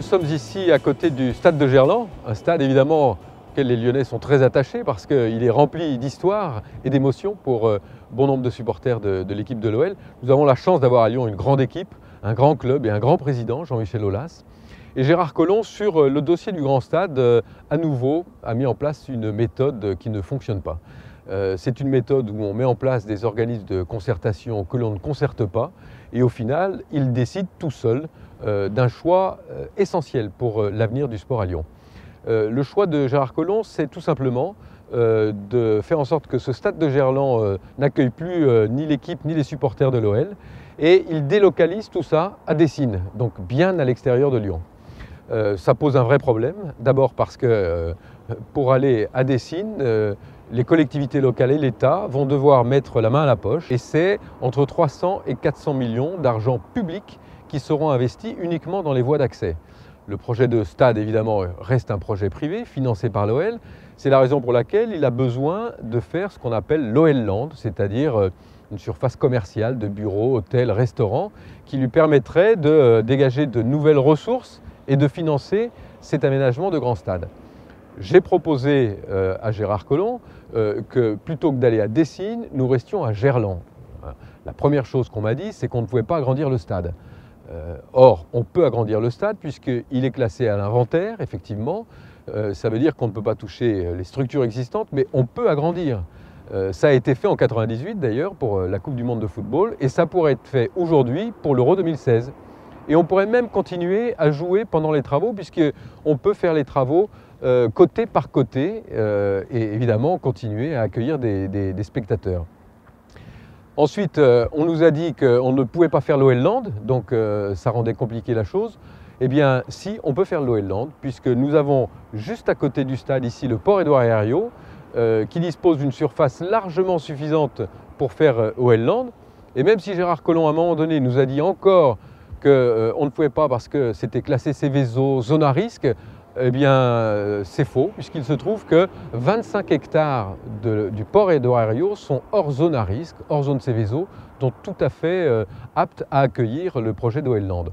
sommes ici à côté du stade de Gerland, un stade évidemment auquel les Lyonnais sont très attachés parce qu'il est rempli d'histoire et d'émotions pour bon nombre de supporters de l'équipe de l'OL. Nous avons la chance d'avoir à Lyon une grande équipe, un grand club et un grand président, Jean-Michel Aulas. Et Gérard Collomb, sur le dossier du grand stade, à nouveau a mis en place une méthode qui ne fonctionne pas. C'est une méthode où on met en place des organismes de concertation que l'on ne concerte pas et au final, il décide tout seul d'un choix essentiel pour l'avenir du sport à Lyon. Le choix de Gérard Collomb, c'est tout simplement de faire en sorte que ce stade de Gerland n'accueille plus ni l'équipe ni les supporters de l'OL et il délocalise tout ça à Dessines, donc bien à l'extérieur de Lyon. Ça pose un vrai problème, d'abord parce que pour aller à Dessines, les collectivités locales et l'État vont devoir mettre la main à la poche et c'est entre 300 et 400 millions d'argent public qui seront investis uniquement dans les voies d'accès. Le projet de stade, évidemment, reste un projet privé financé par l'OL. C'est la raison pour laquelle il a besoin de faire ce qu'on appelle l'OL Land, c'est-à-dire une surface commerciale de bureaux, hôtels, restaurants, qui lui permettrait de dégager de nouvelles ressources et de financer cet aménagement de grand stade. J'ai proposé à Gérard Collomb que plutôt que d'aller à Dessines, nous restions à Gerland. La première chose qu'on m'a dit, c'est qu'on ne pouvait pas agrandir le stade. Or, on peut agrandir le stade puisqu'il est classé à l'inventaire, effectivement. Ça veut dire qu'on ne peut pas toucher les structures existantes, mais on peut agrandir. Ça a été fait en 1998 d'ailleurs pour la Coupe du Monde de football et ça pourrait être fait aujourd'hui pour l'Euro 2016. Et on pourrait même continuer à jouer pendant les travaux puisqu'on peut faire les travaux côté par côté et évidemment continuer à accueillir des spectateurs. Ensuite, on nous a dit qu'on ne pouvait pas faire l'OL Land, donc ça rendait compliqué la chose. Eh bien, si, on peut faire l'OL Land, puisque nous avons juste à côté du stade ici le port Édouard Herriot, qui dispose d'une surface largement suffisante pour faire OL Land. Et même si Gérard Collomb, à un moment donné, nous a dit encore qu'on ne pouvait pas parce que c'était classé Céveso, zone à risque, eh bien, c'est faux, puisqu'il se trouve que 25 hectares du port Édouard Herriot sont hors zone à risque, hors zone Céveso, donc tout à fait aptes à accueillir le projet d'OL Land.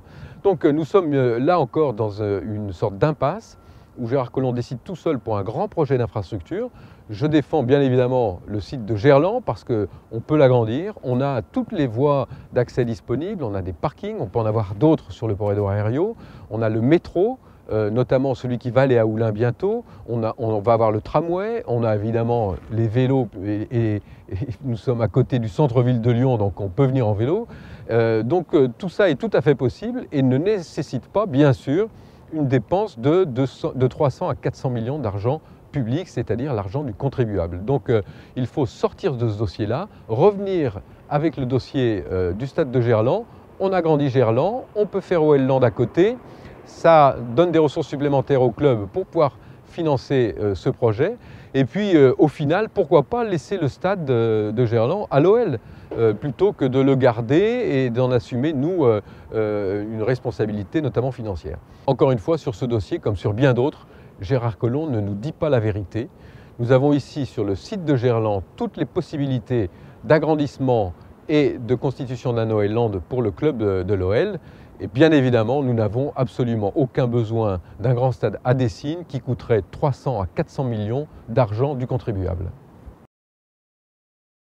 Donc nous sommes là encore dans une sorte d'impasse où Gérard Collomb décide tout seul pour un grand projet d'infrastructure. Je défends bien évidemment le site de Gerland parce qu'on peut l'agrandir, on a toutes les voies d'accès disponibles, on a des parkings, on peut en avoir d'autres sur le port Édouard Herriot, on a le métro, notamment celui qui va aller à Oulin bientôt, on va avoir le tramway, on a évidemment les vélos et nous sommes à côté du centre-ville de Lyon, donc on peut venir en vélo. Donc tout ça est tout à fait possible et ne nécessite pas, bien sûr, une dépense de 300 à 400 millions d'argent public, c'est-à-dire l'argent du contribuable. Donc il faut sortir de ce dossier-là, revenir avec le dossier du stade de Gerland, on agrandit Gerland, on peut faire OL Land à côté, ça donne des ressources supplémentaires au club pour pouvoir financer ce projet. Et puis au final, pourquoi pas laisser le stade de Gerland à l'OL plutôt que de le garder et d'en assumer, nous, une responsabilité notamment financière. Encore une fois, sur ce dossier, comme sur bien d'autres, Gérard Collomb ne nous dit pas la vérité. Nous avons ici, sur le site de Gerland, toutes les possibilités d'agrandissement et de constitution d'un OL Land pour le club de l'OL. Et bien évidemment, nous n'avons absolument aucun besoin d'un grand stade à Dessines qui coûterait 300 à 400 millions d'argent du contribuable.